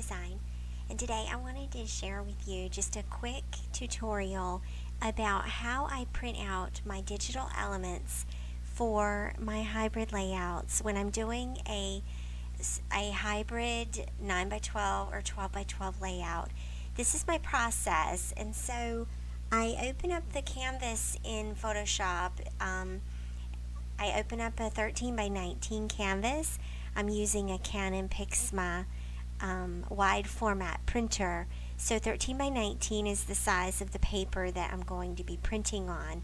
design, and today I wanted to share with you just a quick tutorial about how I print out my digital elements for my hybrid layouts when I'm doing a hybrid 9x12 or 12x12 layout. This is my process, and so I open up the canvas in Photoshop. I open up a 13x19 canvas. I'm using a Canon Pixma wide format printer. So 13x19 is the size of the paper that I'm going to be printing on.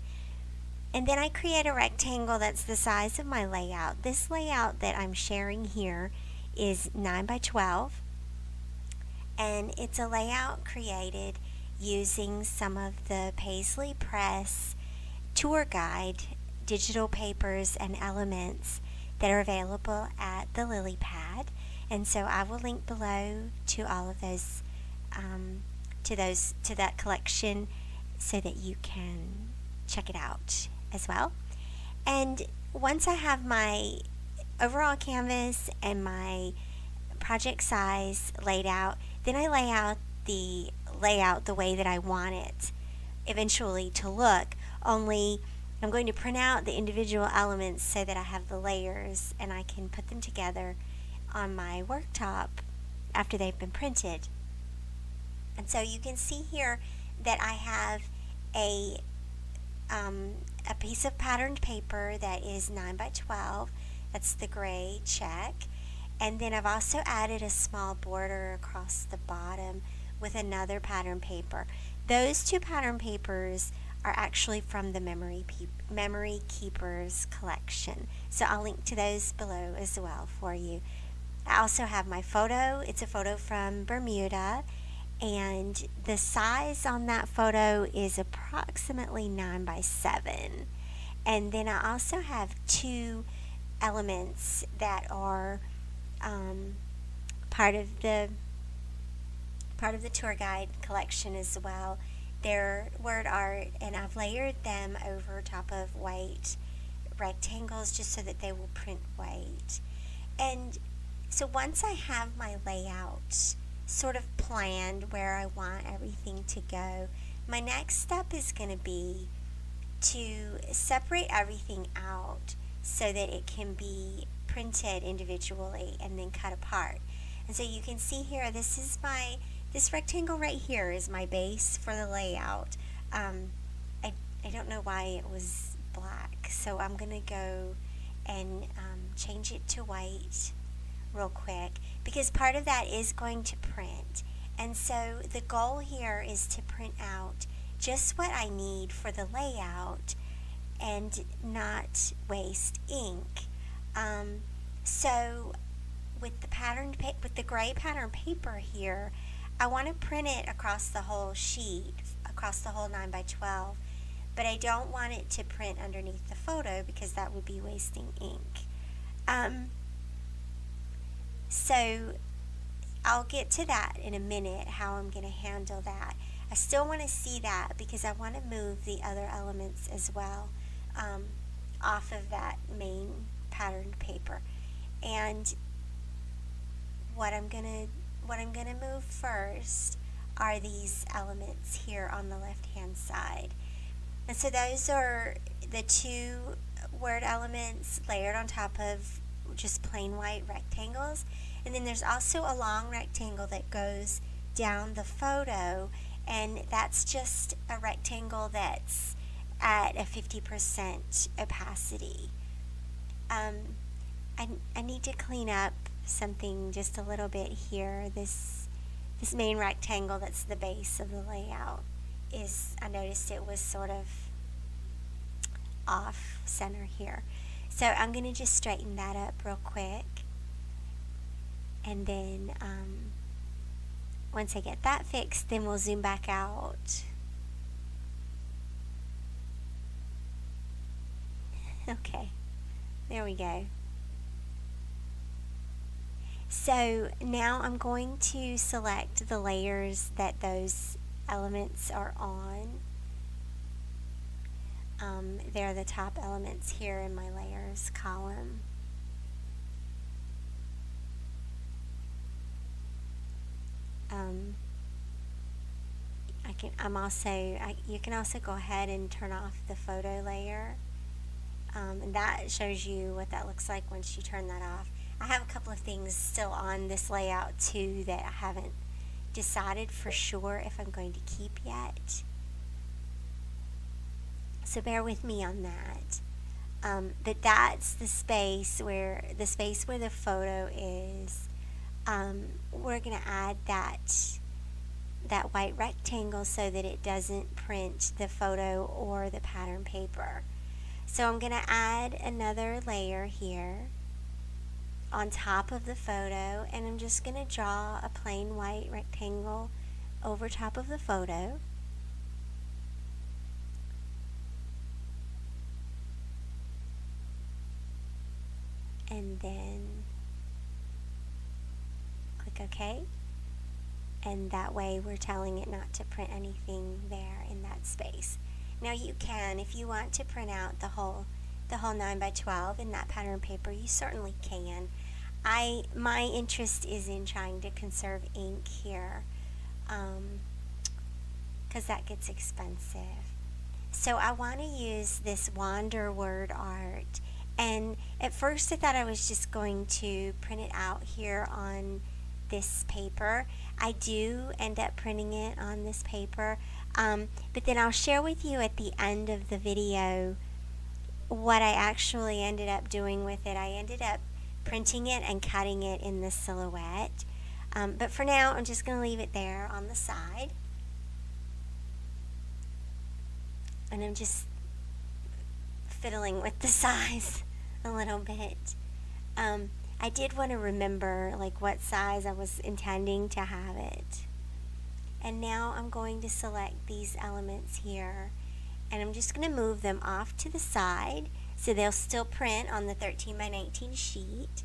And then I create a rectangle that's the size of my layout. This layout that I'm sharing here is 9x12, and it's a layout created using some of the Paislee Press tour guide digital papers and elements that are available at the Lilypad. And so I will link below to all of those, to that collection, so that you can check it out as well. And once I have my overall canvas and my project size laid out, then I lay out the layout the way that I want it eventually to look, only I'm going to print out the individual elements so that I have the layers and I can put them together on my worktop after they've been printed. And so you can see here that I have a piece of patterned paper that is 9x12. That's the gray check. And then I've also added a small border across the bottom with another pattern paper. Those two pattern papers are actually from the Memory Keepers collection. So I'll link to those below as well for you. I also have my photo. It's a photo from Bermuda, and the size on that photo is approximately 9x7. And then I also have two elements that are part of the tour guide collection as well. They're word art, and I've layered them over top of white rectangles just so that they will print white. And so once I have my layout sort of planned where I want everything to go, my next step is going to be to separate everything out so that it can be printed individually and then cut apart. And so you can see here, this rectangle right here is my base for the layout. I don't know why it was black, so I'm going to go and change it to white real quick, because part of that is going to print. And so the goal here is to print out just what I need for the layout and not waste ink. So with the gray pattern paper here, I want to print it across the whole sheet, across the whole 9x12, but I don't want it to print underneath the photo because that would be wasting ink. So I'll get to that in a minute, how I'm going to handle that. I still want to see that because I want to move the other elements as well off of that main patterned paper. And what I'm gonna move first are these elements here on the left hand side. And so those are the two word elements layered on top of just plain white rectangles. And then there's also a long rectangle that goes down the photo, and that's just a rectangle that's at a 50% opacity. I need to clean up something just a little bit here. This main rectangle that's the base of the layout I noticed it was sort of off center here. So I'm going to just straighten that up real quick. And then once I get that fixed, then we'll zoom back out. Okay, there we go. So now I'm going to select the layers that those elements are on. They're the top elements here in my layers column. You can also go ahead and turn off the photo layer, and that shows you what that looks like once you turn that off. I have a couple of things still on this layout too that I haven't decided for sure if I'm going to keep yet, so bear with me on that. But that's the space where the photo is. We're going to add that white rectangle so that it doesn't print the photo or the pattern paper. So I'm going to add another layer here on top of the photo, and I'm just going to draw a plain white rectangle over top of the photo. And then click OK. And that way we're telling it not to print anything there in that space. Now you can, if you want to print out the whole 9 by 12 in that pattern paper, you certainly can. My interest is in trying to conserve ink here, because that gets expensive. So I want to use this Wander word art, and at first I thought I was just going to print it out here on this paper. I do end up printing it on this paper, but then I'll share with you at the end of the video what I actually ended up doing with it. I ended up printing it and cutting it in the silhouette, but for now I'm just going to leave it there on the side, and I'm just fiddling with the size a little bit. I did want to remember like what size I was intending to have it. And now I'm going to select these elements here, and I'm just going to move them off to the side so they'll still print on the 13 by 19 sheet.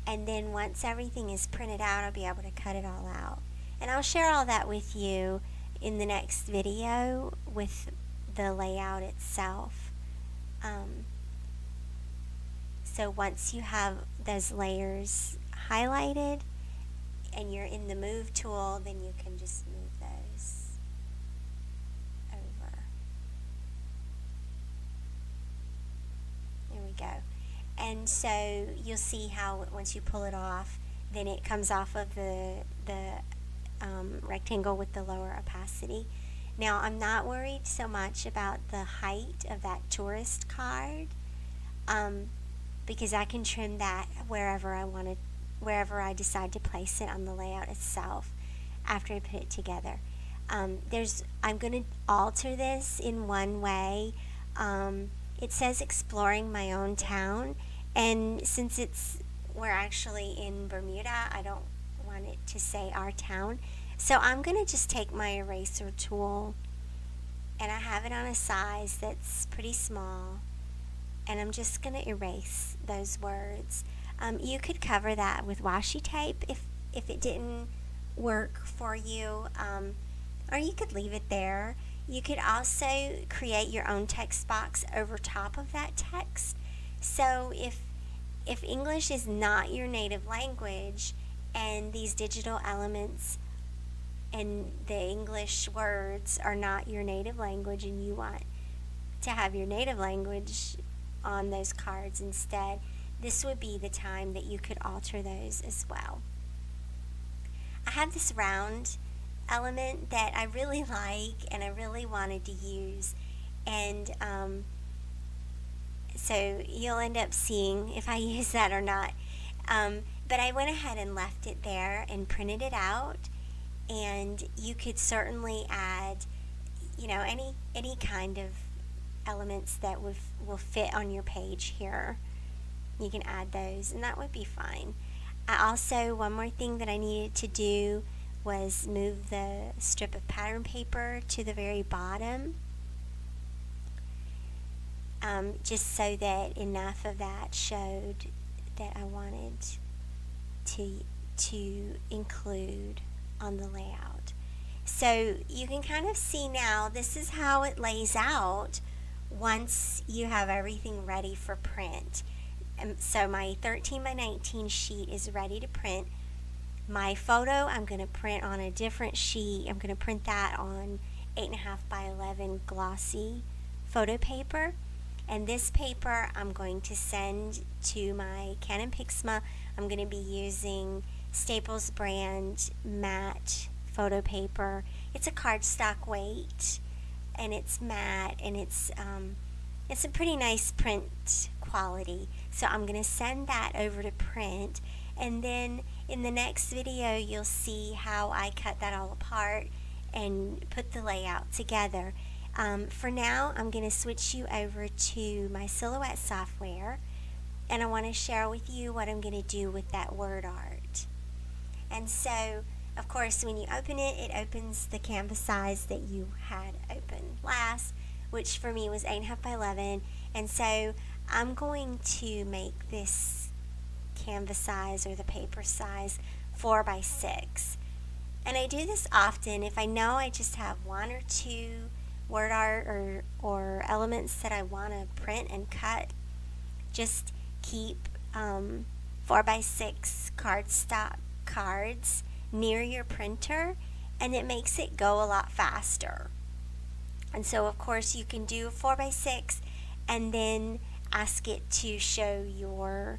And then once everything is printed out, I'll be able to cut it all out. And I'll share all that with you in the next video with the layout itself. So once you have those layers highlighted and you're in the move tool, then you can just move those over. There we go. And so you'll see how once you pull it off, then it comes off of the rectangle with the lower opacity. Now I'm not worried so much about the height of that tourist card, because I can trim that wherever I decide to place it on the layout itself after I put it together. I'm going to alter this in one way. It says exploring my own town, and since we're actually in Bermuda, I don't want it to say our town. So I'm going to just take my eraser tool, and I have it on a size that's pretty small, and I'm just going to erase those words. You could cover that with washi tape if it didn't work for you, or you could leave it there. You could also create your own text box over top of that text. So if English is not your native language, and these digital elements and the English words are not your native language, and you want to have your native language on those cards instead, this would be the time that you could alter those as well. I have this round element that I really like and I really wanted to use, and so you'll end up seeing if I use that or not, but I went ahead and left it there and printed it out. And you could certainly add, any kind of elements that will fit on your page here. You can add those, and that would be fine. One more thing that I needed to do was move the strip of pattern paper to the very bottom, just so that enough of that showed that I wanted to include on the layout. So you can kind of see now, this is how it lays out once you have everything ready for print. So my 13 by 19 sheet is ready to print. My photo, I'm going to print on a different sheet. I'm going to print that on 8.5 by 11 glossy photo paper. And this paper I'm going to send to my Canon Pixma. I'm going to be using Staples brand matte photo paper. It's a cardstock weight, and it's matte, and it's a pretty nice print quality. So I'm going to send that over to print, and then in the next video you'll see how I cut that all apart and put the layout together. For now, I'm going to switch you over to my Silhouette software, and I want to share with you what I'm going to do with that word art. And so, of course, when you open it, it opens the canvas size that you had open last, which for me was 8.5 by 11. And so I'm going to make this canvas size, or the paper size, 4 by 6. And I do this often if I know I just have one or two word art or elements that I want to print and cut. Just keep 4 by 6 cardstock cards near your printer, and it makes it go a lot faster. And so of course you can do 4 by 6 and then ask it to show your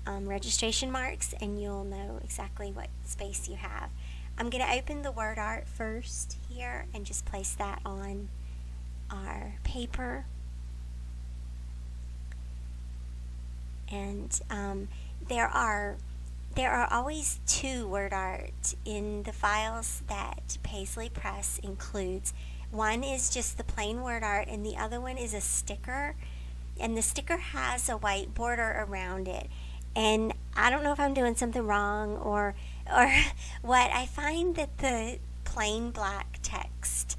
registration marks, and you'll know exactly what space you have. I'm going to open the word art first here and just place that on our paper. And there are always two word art in the files that Paislee Press includes. One is just the plain word art, and the other one is a sticker. And the sticker has a white border around it. And I don't know if I'm doing something wrong or what. I find that the plain black text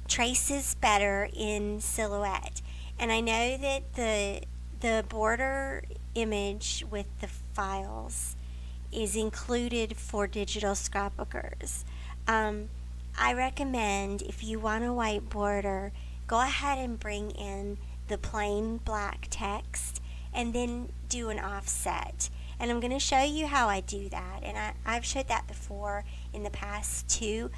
traces better in Silhouette. And I know that the border image with the files is included for digital scrapbookers. I recommend, if you want a white border, go ahead and bring in the plain black text and then do an offset. And I'm going to show you how I do that. And I've showed that before in the past too.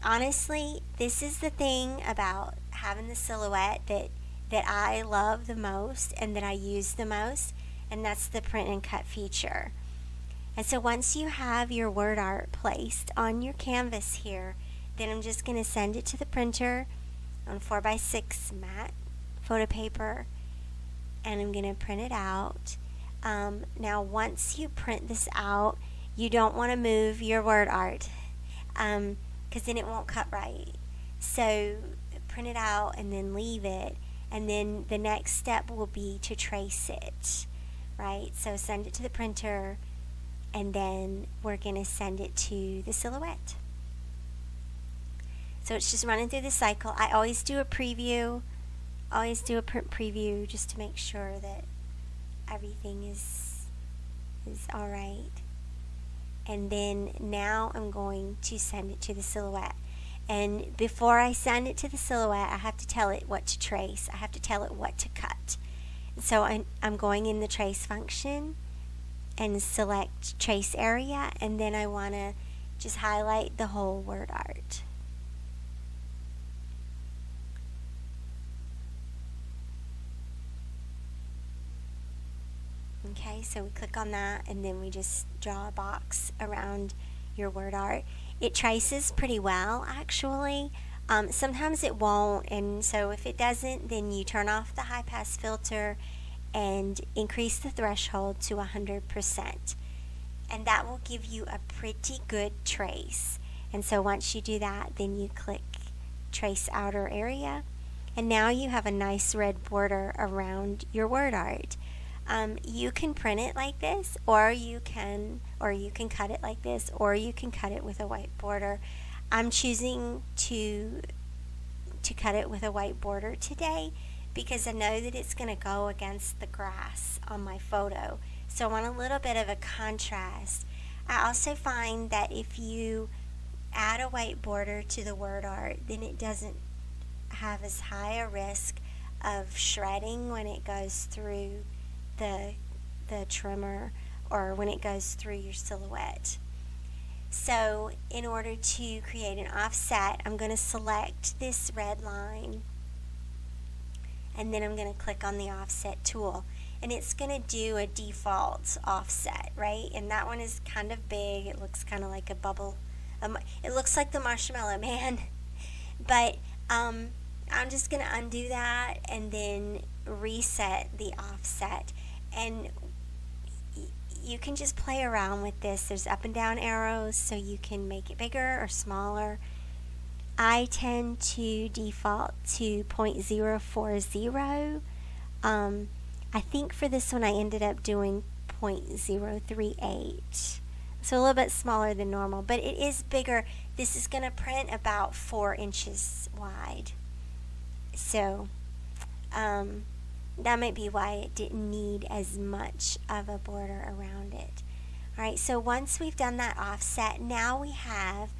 Honestly, this is the thing about having the Silhouette that I love the most and that I use the most, and that's the print and cut feature. And so once you have your word art placed on your canvas here, then I'm just going to send it to the printer on 4 by 6 matte photo paper, and I'm going to print it out. Now once you print this out, you don't want to move your word art because then it won't cut right. So print it out and then leave it, and then the next step will be to trace it, right? So send it to the printer, and then we're going to send it to the Silhouette. So it's just running through the cycle. I always do a preview, print preview, just to make sure that everything is all right. And then now I'm going to send it to the Silhouette. And before I send it to the Silhouette, I have to tell it what to trace. I have to tell it what to cut. So I'm going in the trace function and select trace area, and then I want to just highlight the whole word art. Okay, so we click on that, and then we just draw a box around your word art. It traces pretty well, actually. Sometimes it won't, and so if it doesn't, then you turn off the high pass filter and increase the threshold to 100%. And that will give you a pretty good trace. And so once you do that, then you click Trace Outer Area, and now you have a nice red border around your word art. You can print it like this, or you can cut it like this, or you can cut it with a white border. I'm choosing to cut it with a white border today because I know that it's going to go against the grass on my photo. So I want a little bit of a contrast. I also find that if you add a white border to the word art, then it doesn't have as high a risk of shredding when it goes through the trimmer or when it goes through your Silhouette. So in order to create an offset, I'm going to select this red line, and then I'm going to click on the offset tool, and it's going to do a default offset, right? And that one is kind of big. It looks kind of like a bubble. It looks like the Marshmallow Man. But I'm just going to undo that and then reset the offset. And you can just play around with this. There's up and down arrows, so you can make it bigger or smaller. I tend to default to 0.040. I think for this one I ended up doing 0.038. So a little bit smaller than normal, but it is bigger. This is going to print about 4 inches wide. So that might be why it didn't need as much of a border around it. Alright, so once we've done that offset, now we have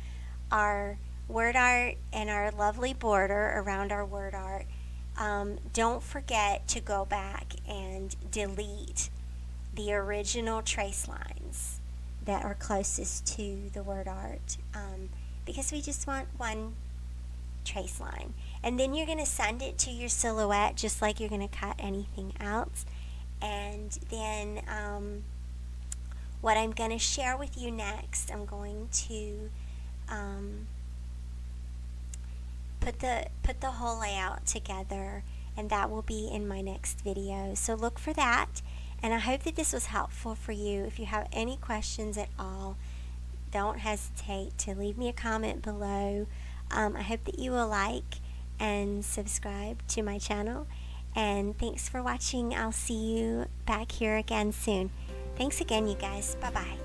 our word art and our lovely border around our word art. Don't forget to go back and delete the original trace lines that are closest to the word art, because we just want one trace line. And then you're going to send it to your silhouette just like you're going to cut anything else. And then what I'm going to share with you next, I'm going to put the whole layout together, and that will be in my next video. So look for that, and I hope that this was helpful for you. If you have any questions at all, don't hesitate to leave me a comment below. I hope that you will like and subscribe to my channel, and thanks for watching. I'll see you back here again soon. Thanks again, you guys. Bye bye.